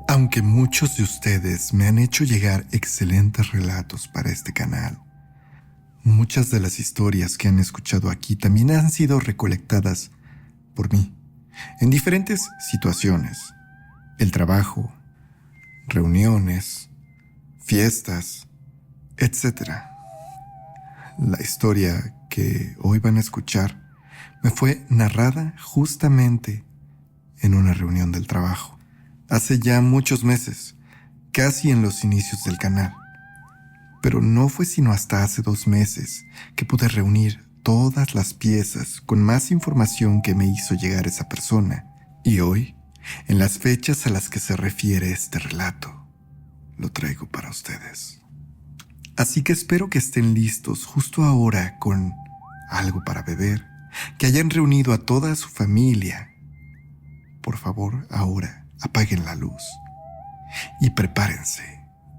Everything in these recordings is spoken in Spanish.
Aunque muchos de ustedes me han hecho llegar excelentes relatos para este canal, muchas de las historias que han escuchado aquí también han sido recolectadas por mí en diferentes situaciones: el trabajo, reuniones, fiestas, etc. La historia que hoy van a escuchar me fue narrada justamente en una reunión del trabajo. Hace ya muchos meses, casi en los inicios del canal. Pero no fue sino hasta hace 2 meses que pude reunir todas las piezas con más información que me hizo llegar esa persona. Y hoy, en las fechas a las que se refiere este relato, lo traigo para ustedes. Así que espero que estén listos justo ahora con algo para beber, que hayan reunido a toda su familia. Por favor, ahora apaguen la luz y prepárense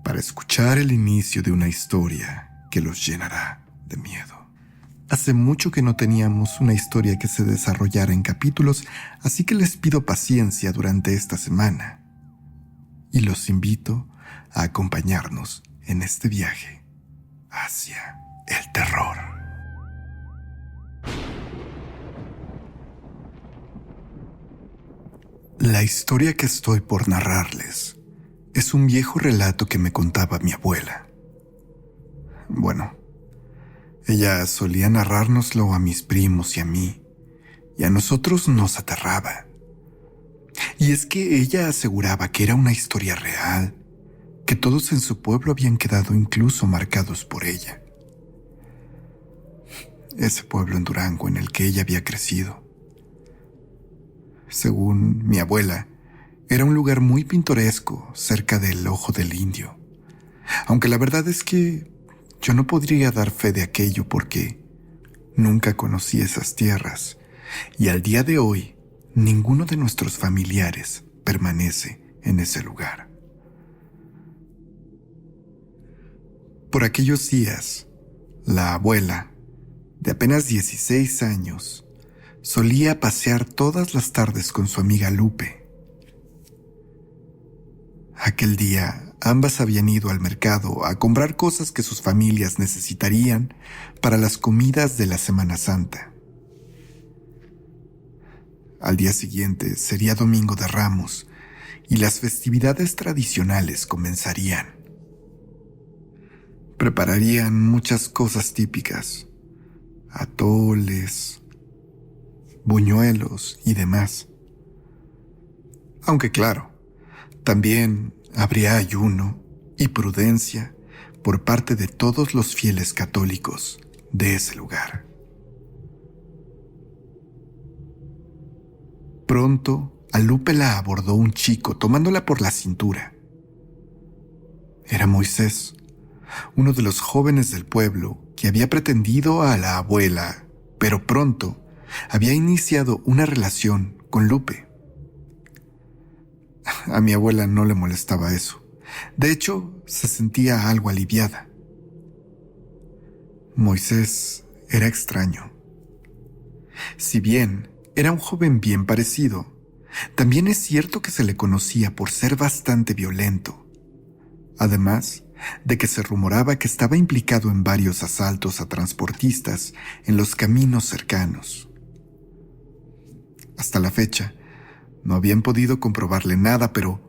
para escuchar el inicio de una historia que los llenará de miedo. Hace mucho que no teníamos una historia que se desarrollara en capítulos, así que les pido paciencia durante esta semana y los invito a acompañarnos en este viaje hacia el terror. La historia que estoy por narrarles es un viejo relato que me contaba mi abuela. Bueno, ella solía narrárnoslo a mis primos y a mí, y a nosotros nos aterraba. Y es que ella aseguraba que era una historia real, que todos en su pueblo habían quedado incluso marcados por ella. Ese pueblo en Durango en el que ella había crecido. Según mi abuela, era un lugar muy pintoresco cerca del Ojo del Indio. Aunque la verdad es que yo no podría dar fe de aquello porque nunca conocí esas tierras y al día de hoy ninguno de nuestros familiares permanece en ese lugar. Por aquellos días, la abuela, de apenas 16 años, solía pasear todas las tardes con su amiga Lupe. Aquel día, ambas habían ido al mercado a comprar cosas que sus familias necesitarían para las comidas de la Semana Santa. Al día siguiente sería Domingo de Ramos y las festividades tradicionales comenzarían. Prepararían muchas cosas típicas: atoles, buñuelos y demás. Aunque claro, también habría ayuno y prudencia por parte de todos los fieles católicos de ese lugar. Pronto, a Lupe la abordó un chico tomándola por la cintura. Era Moisés, uno de los jóvenes del pueblo que había pretendido a la abuela, pero pronto había iniciado una relación con Lupe. A mi abuela no le molestaba eso. De hecho, se sentía algo aliviada. Moisés era extraño. Si bien era un joven bien parecido, también es cierto que se le conocía por ser bastante violento. Además de que se rumoraba que estaba implicado en varios asaltos a transportistas en los caminos cercanos. Hasta la fecha, no habían podido comprobarle nada, pero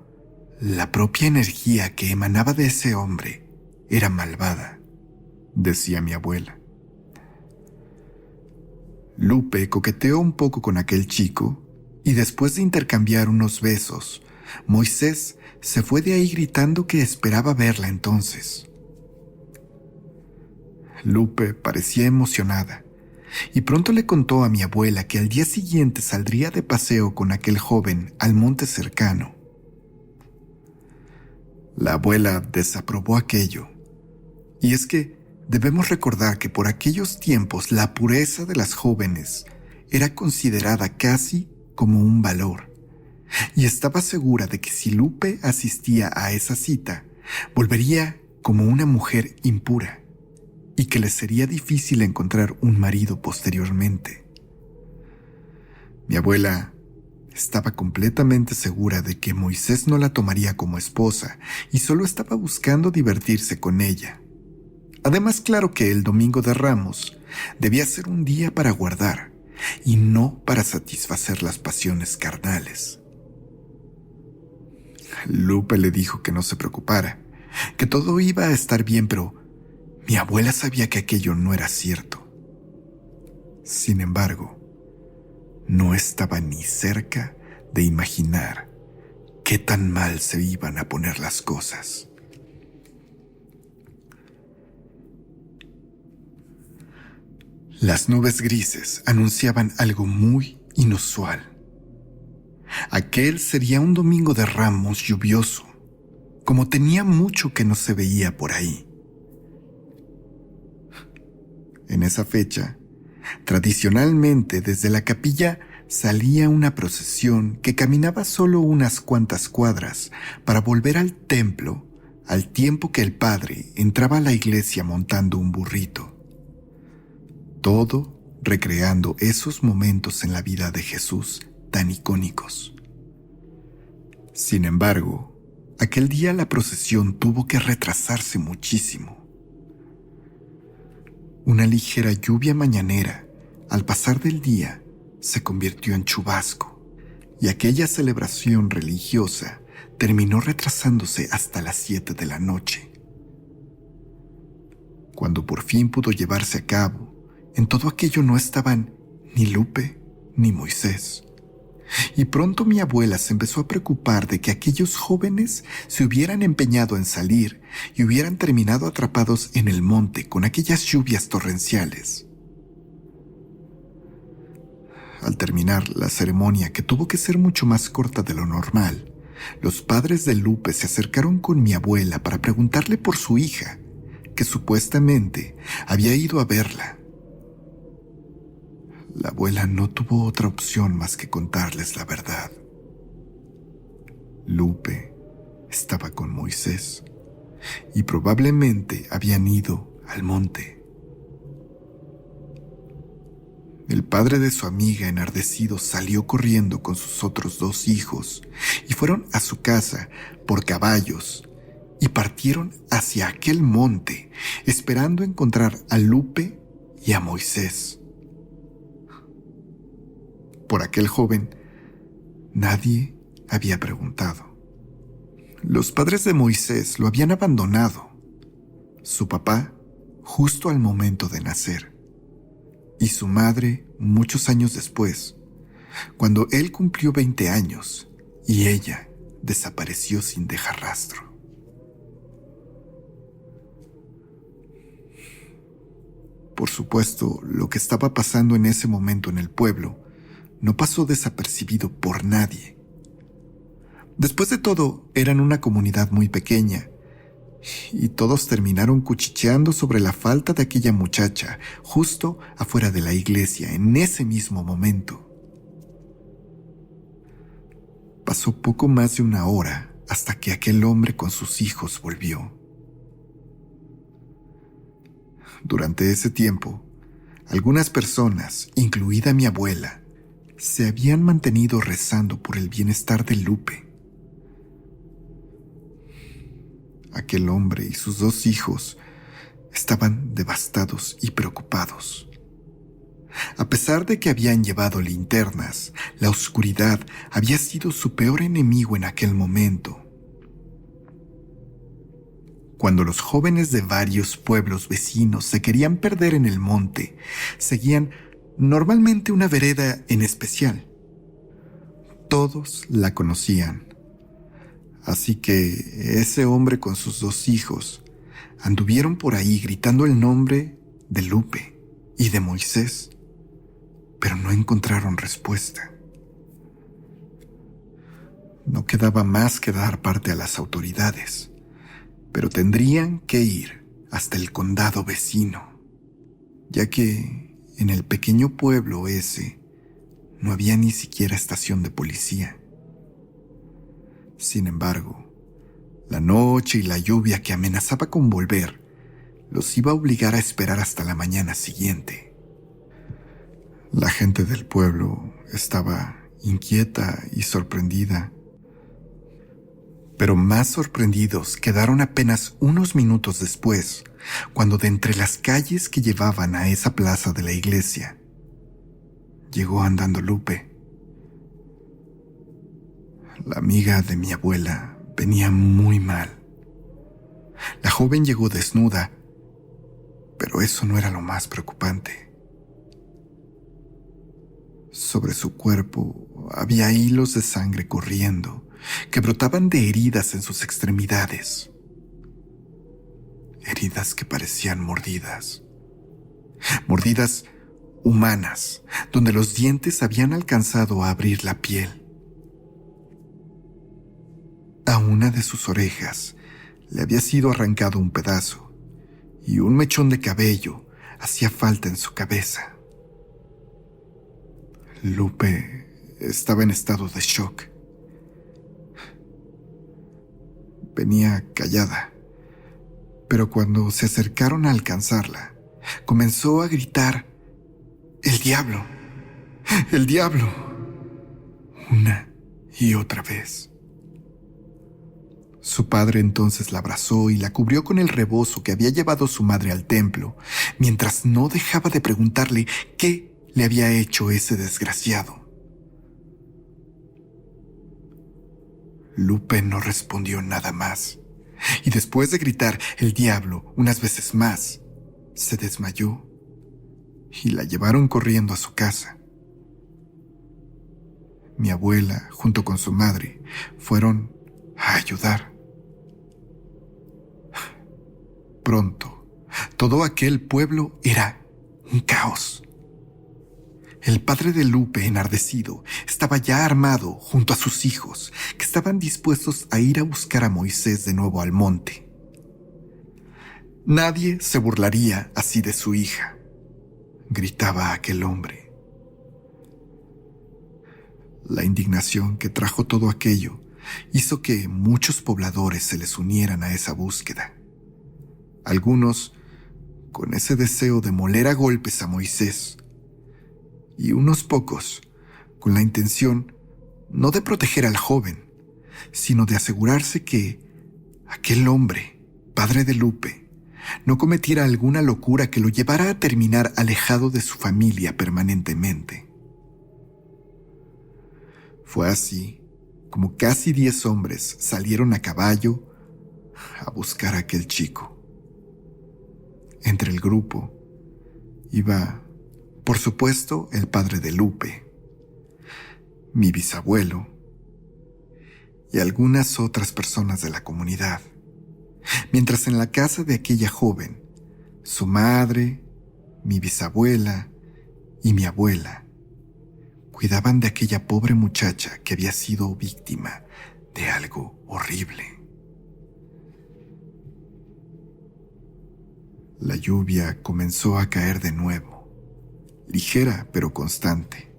la propia energía que emanaba de ese hombre era malvada, decía mi abuela. Lupe coqueteó un poco con aquel chico y después de intercambiar unos besos, Moisés se fue de ahí gritando que esperaba verla entonces. Lupe parecía emocionada y pronto le contó a mi abuela que al día siguiente saldría de paseo con aquel joven al monte cercano. La abuela desaprobó aquello, y es que debemos recordar que por aquellos tiempos la pureza de las jóvenes era considerada casi como un valor, y estaba segura de que si Lupe asistía a esa cita, volvería como una mujer impura y que le sería difícil encontrar un marido posteriormente. Mi abuela estaba completamente segura de que Moisés no la tomaría como esposa y solo estaba buscando divertirse con ella. Además, claro que el Domingo de Ramos debía ser un día para guardar y no para satisfacer las pasiones carnales. Lupe le dijo que no se preocupara, que todo iba a estar bien, pero mi abuela sabía que aquello no era cierto. Sin embargo, no estaba ni cerca de imaginar qué tan mal se iban a poner las cosas. Las nubes grises anunciaban algo muy inusual. Aquel sería un Domingo de Ramos lluvioso, como tenía mucho que no se veía por ahí. En esa fecha, tradicionalmente desde la capilla salía una procesión que caminaba solo unas cuantas cuadras para volver al templo al tiempo que el padre entraba a la iglesia montando un burrito. Todo recreando esos momentos en la vida de Jesús tan icónicos. Sin embargo, aquel día la procesión tuvo que retrasarse muchísimo. Una ligera lluvia mañanera, al pasar del día, se convirtió en chubasco, y aquella celebración religiosa terminó retrasándose hasta las 7 de la noche. Cuando por fin pudo llevarse a cabo, en todo aquello no estaban ni Lupe ni Moisés. Y pronto mi abuela se empezó a preocupar de que aquellos jóvenes se hubieran empeñado en salir y hubieran terminado atrapados en el monte con aquellas lluvias torrenciales. Al terminar la ceremonia, que tuvo que ser mucho más corta de lo normal, los padres de Lupe se acercaron con mi abuela para preguntarle por su hija, que supuestamente había ido a verla. La abuela no tuvo otra opción más que contarles la verdad. Lupe estaba con Moisés y probablemente habían ido al monte. El padre de su amiga, enardecido, salió corriendo con sus otros 2 hijos y fueron a su casa por caballos y partieron hacia aquel monte, esperando encontrar a Lupe y a Moisés. Por aquel joven, nadie había preguntado. Los padres de Moisés lo habían abandonado, su papá justo al momento de nacer, y su madre muchos años después, cuando él cumplió 20 años y ella desapareció sin dejar rastro. Por supuesto, lo que estaba pasando en ese momento en el pueblo no pasó desapercibido por nadie. Después de todo, eran una comunidad muy pequeña, y todos terminaron cuchicheando sobre la falta de aquella muchacha justo afuera de la iglesia en ese mismo momento. Pasó poco más de una hora hasta que aquel hombre con sus hijos volvió. Durante ese tiempo, algunas personas, incluida mi abuela, se habían mantenido rezando por el bienestar de Lupe. Aquel hombre y sus 2 hijos estaban devastados y preocupados. A pesar de que habían llevado linternas, la oscuridad había sido su peor enemigo en aquel momento. Cuando los jóvenes de varios pueblos vecinos se querían perder en el monte, seguían normalmente una vereda en especial. Todos la conocían. Así que ese hombre con sus 2 hijos anduvieron por ahí gritando el nombre de Lupe y de Moisés, pero no encontraron respuesta. No quedaba más que dar parte a las autoridades, pero tendrían que ir hasta el condado vecino, ya que en el pequeño pueblo ese no había ni siquiera estación de policía. Sin embargo, la noche y la lluvia que amenazaba con volver los iba a obligar a esperar hasta la mañana siguiente. La gente del pueblo estaba inquieta y sorprendida, pero más sorprendidos quedaron apenas unos minutos después, cuando de entre las calles que llevaban a esa plaza de la iglesia, llegó andando Lupe. La amiga de mi abuela venía muy mal. La joven llegó desnuda, pero eso no era lo más preocupante. Sobre su cuerpo había hilos de sangre corriendo, que brotaban de heridas en sus extremidades. Heridas que parecían mordidas. Mordidas humanas, donde los dientes habían alcanzado a abrir la piel. A una de sus orejas le había sido arrancado un pedazo, y un mechón de cabello hacía falta en su cabeza. Lupe estaba en estado de shock. Venía callada, pero cuando se acercaron a alcanzarla, comenzó a gritar: ¡El diablo! ¡El diablo! Una y otra vez. Su padre entonces la abrazó y la cubrió con el rebozo que había llevado su madre al templo, mientras no dejaba de preguntarle qué le había hecho ese desgraciado. Lupe no respondió nada más, y después de gritar "el diablo" unas veces más, se desmayó y la llevaron corriendo a su casa. Mi abuela, junto con su madre, fueron a ayudar. Pronto, todo aquel pueblo era un caos. El padre de Lupe, enardecido, estaba ya armado junto a sus hijos, que estaban dispuestos a ir a buscar a Moisés de nuevo al monte. Nadie se burlaría así de su hija, gritaba aquel hombre. La indignación que trajo todo aquello hizo que muchos pobladores se les unieran a esa búsqueda. Algunos con ese deseo de moler a golpes a Moisés, y unos pocos con la intención no de proteger al joven, sino de asegurarse que aquel hombre, padre de Lupe, no cometiera alguna locura que lo llevara a terminar alejado de su familia permanentemente. Fue así como casi 10 hombres salieron a caballo a buscar a aquel chico. Entre el grupo iba, por supuesto, el padre de Lupe, mi bisabuelo y algunas otras personas de la comunidad, mientras en la casa de aquella joven, su madre, mi bisabuela y mi abuela cuidaban de aquella pobre muchacha que había sido víctima de algo horrible. La lluvia comenzó a caer de nuevo, ligera pero constante,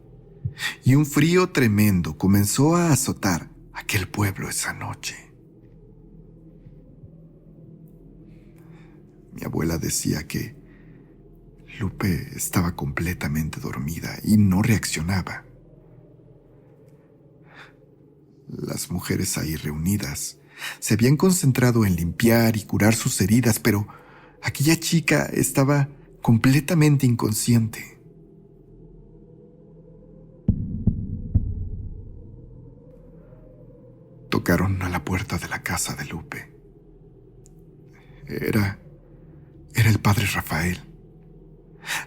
y un frío tremendo comenzó a azotar aquel pueblo esa noche. Mi abuela decía que Lupe estaba completamente dormida y no reaccionaba. Las mujeres ahí reunidas se habían concentrado en limpiar y curar sus heridas, pero aquella chica estaba completamente inconsciente. Tocaron a la puerta de la casa de Lupe. Era el padre Rafael.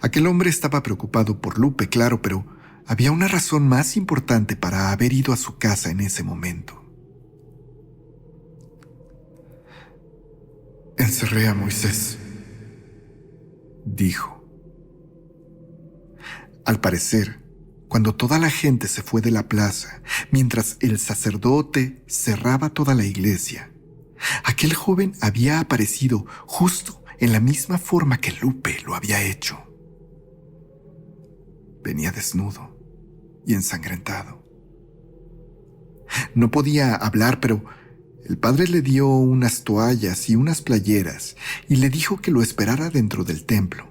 Aquel hombre estaba preocupado por Lupe, claro, pero había una razón más importante para haber ido a su casa en ese momento. Encerré a Moisés, dijo. Al parecer, cuando toda la gente se fue de la plaza, mientras el sacerdote cerraba toda la iglesia, aquel joven había aparecido justo en la misma forma que Lupe lo había hecho. Venía desnudo y ensangrentado. No podía hablar, pero El padre le dio unas toallas y unas playeras y le dijo que lo esperara dentro del templo.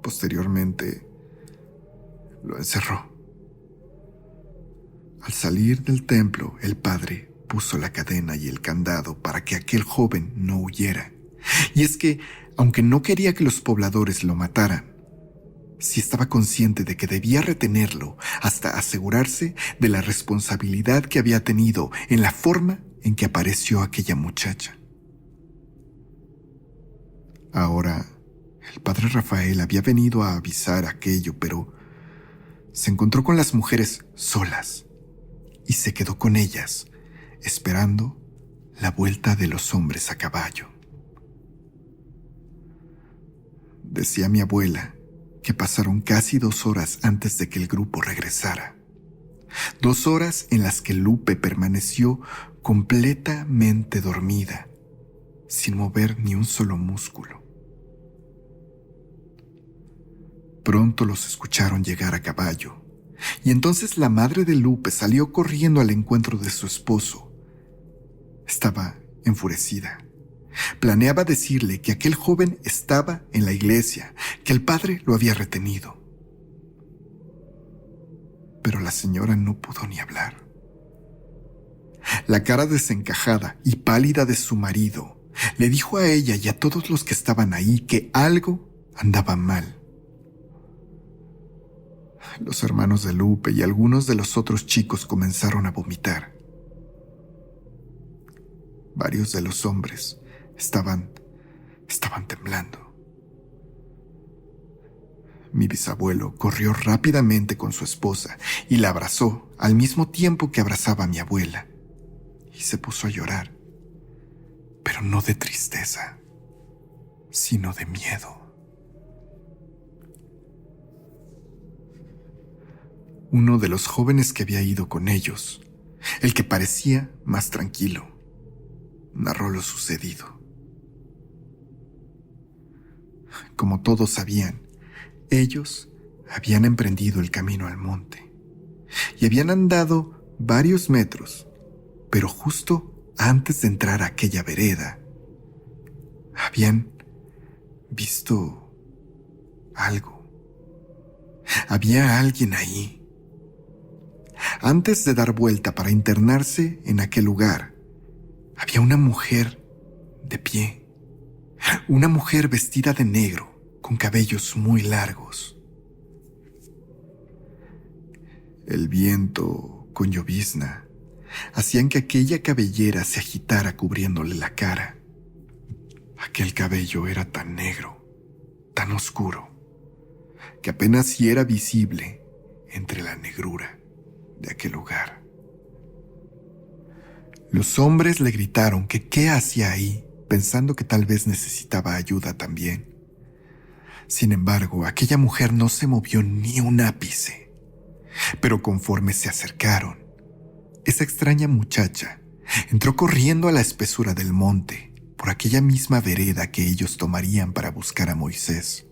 Posteriormente, lo encerró. Al salir del templo, el padre puso la cadena y el candado para que aquel joven no huyera. Y es que, aunque no quería que los pobladores lo mataran, sí estaba consciente de que debía retenerlo hasta asegurarse de la responsabilidad que había tenido en la forma en que apareció aquella muchacha. Ahora, el padre Rafael había venido a avisar aquello, pero se encontró con las mujeres solas y se quedó con ellas, esperando la vuelta de los hombres a caballo. Decía mi abuela que pasaron casi 2 horas antes de que el grupo regresara. 2 horas en las que Lupe permaneció completamente dormida, sin mover ni un solo músculo. Pronto los escucharon llegar a caballo, y entonces la madre de Lupe salió corriendo al encuentro de su esposo. Estaba enfurecida. Planeaba decirle que aquel joven estaba en la iglesia, que el padre lo había retenido. Pero la señora no pudo ni hablar. La cara desencajada y pálida de su marido le dijo a ella y a todos los que estaban ahí que algo andaba mal. Los hermanos de Lupe y algunos de los otros chicos comenzaron a vomitar. Varios de los hombres estaban temblando. Mi bisabuelo corrió rápidamente con su esposa y la abrazó al mismo tiempo que abrazaba a mi abuela, y se puso a llorar, pero no de tristeza, sino de miedo. Uno de los jóvenes que había ido con ellos, el que parecía más tranquilo, narró lo sucedido. Como todos sabían, ellos habían emprendido el camino al monte y habían andado varios metros, pero justo antes de entrar a aquella vereda, habían visto algo. Había alguien ahí. Antes de dar vuelta para internarse en aquel lugar, había una mujer de pie. Una mujer vestida de negro, con cabellos muy largos. El viento, con llovizna, hacían que aquella cabellera se agitara cubriéndole la cara. Aquel cabello era tan negro, tan oscuro, que apenas si era visible entre la negrura de aquel lugar. Los hombres le gritaron que qué hacía ahí, pensando que tal vez necesitaba ayuda también. Sin embargo, aquella mujer no se movió ni un ápice. Pero conforme se acercaron, esa extraña muchacha entró corriendo a la espesura del monte, por aquella misma vereda que ellos tomarían para buscar a Moisés.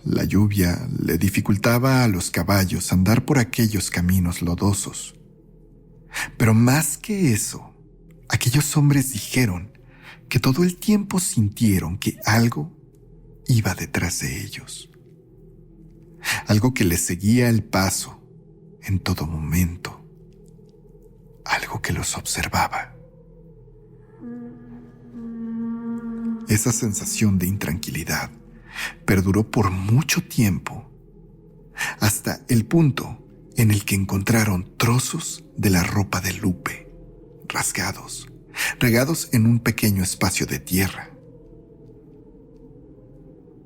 La lluvia le dificultaba a los caballos andar por aquellos caminos lodosos. Pero más que eso, aquellos hombres dijeron que todo el tiempo sintieron que algo iba detrás de ellos. Algo que les seguía el paso en todo momento. Algo que los observaba. Esa sensación de intranquilidad perduró por mucho tiempo, hasta el punto en el que encontraron trozos de la ropa de Lupe, rasgados, regados en un pequeño espacio de tierra.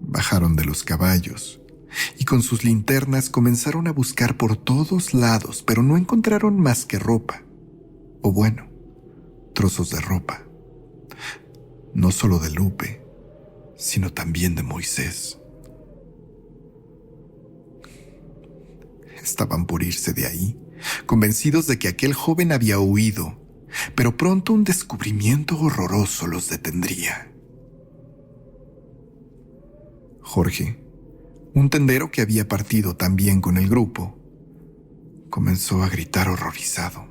Bajaron de los caballos y con sus linternas comenzaron a buscar por todos lados, pero no encontraron más que ropa, o bueno, trozos de ropa, no solo de Lupe, sino también de Moisés. Estaban por irse de ahí, convencidos de que aquel joven había huido, pero pronto un descubrimiento horroroso los detendría. Jorge, un tendero que había partido también con el grupo, comenzó a gritar horrorizado.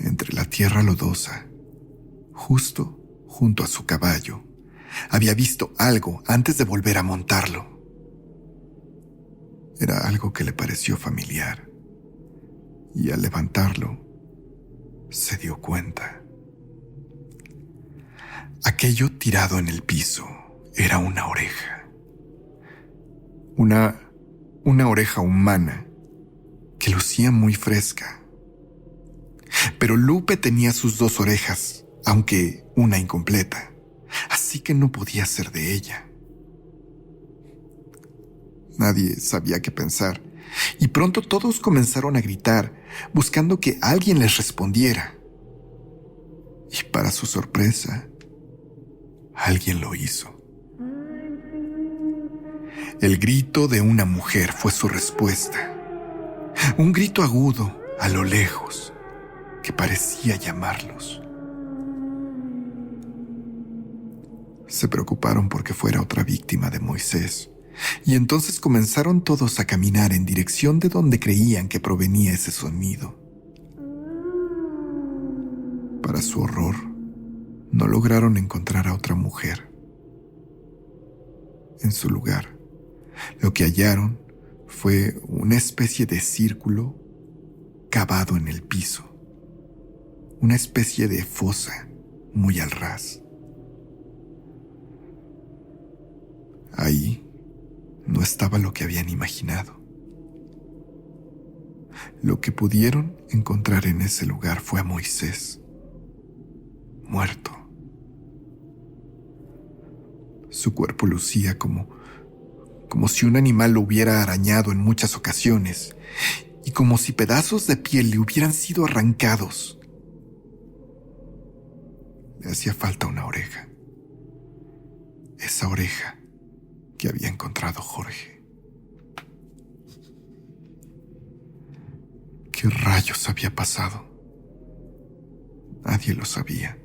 Entre la tierra lodosa, justo junto a su caballo, había visto algo antes de volver a montarlo. Era algo que le pareció familiar, y al levantarlo, se dio cuenta. Aquello tirado en el piso era una oreja. Una oreja humana que lucía muy fresca. Pero Lupe tenía sus 2 orejas, aunque una incompleta, así que no podía ser de ella. Nadie sabía qué pensar, y pronto todos comenzaron a gritar, buscando que alguien les respondiera. Y para su sorpresa, alguien lo hizo. El grito de una mujer fue su respuesta. Un grito agudo a lo lejos que parecía llamarlos. Se preocuparon porque fuera otra víctima de Moisés, y entonces comenzaron todos a caminar en dirección de donde creían que provenía ese sonido. Para su horror, no lograron encontrar a otra mujer. En su lugar, lo que hallaron fue una especie de círculo cavado en el piso, una especie de fosa muy al ras. Ahí no estaba lo que habían imaginado. Lo que pudieron encontrar en ese lugar fue a Moisés, muerto. Su cuerpo lucía como si un animal lo hubiera arañado en muchas ocasiones y como si pedazos de piel le hubieran sido arrancados. Le hacía falta una oreja. Esa oreja que había encontrado Jorge. ¿Qué rayos había pasado? Nadie lo sabía.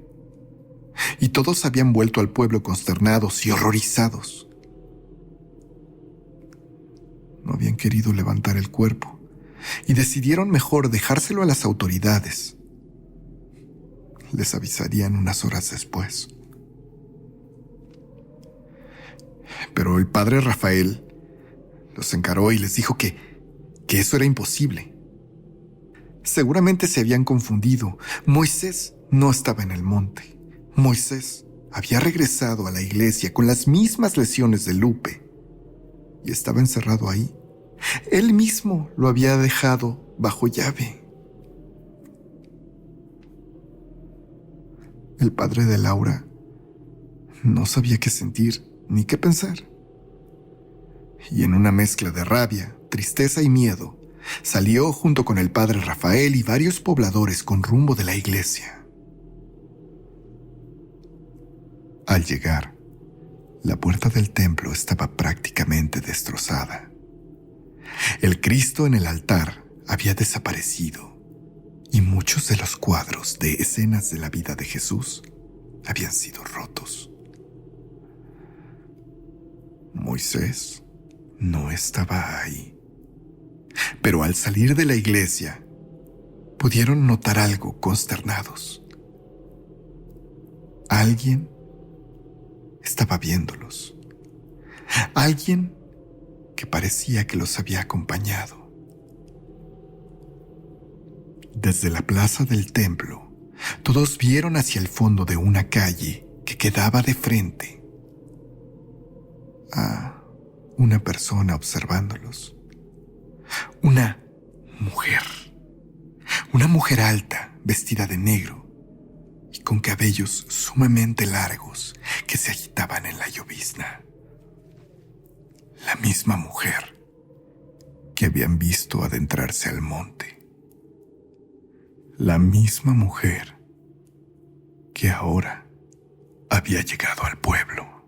Y todos habían vuelto al pueblo consternados y horrorizados. No habían querido levantar el cuerpo y decidieron mejor dejárselo a las autoridades. Les avisarían unas horas después. Pero el padre Rafael los encaró y les dijo que eso era imposible. Seguramente se habían confundido. Moisés no estaba en el monte. Moisés había regresado a la iglesia con las mismas lesiones de Lupe y estaba encerrado ahí. Él mismo lo había dejado bajo llave. El padre de Laura no sabía qué sentir ni qué pensar. Y en una mezcla de rabia, tristeza y miedo, salió junto con el padre Rafael y varios pobladores con rumbo de la iglesia. Al llegar, la puerta del templo estaba prácticamente destrozada. El Cristo en el altar había desaparecido y muchos de los cuadros de escenas de la vida de Jesús habían sido rotos. Moisés no estaba ahí. Pero al salir de la iglesia, pudieron notar algo consternados. Alguien estaba viéndolos. Alguien que parecía que los había acompañado. Desde la plaza del templo, todos vieron hacia el fondo de una calle que quedaba de frente a una persona observándolos. Una mujer alta, vestida de negro y con cabellos sumamente largos que se agitaban en la llovizna. La misma mujer que habían visto adentrarse al monte. La misma mujer que ahora había llegado al pueblo.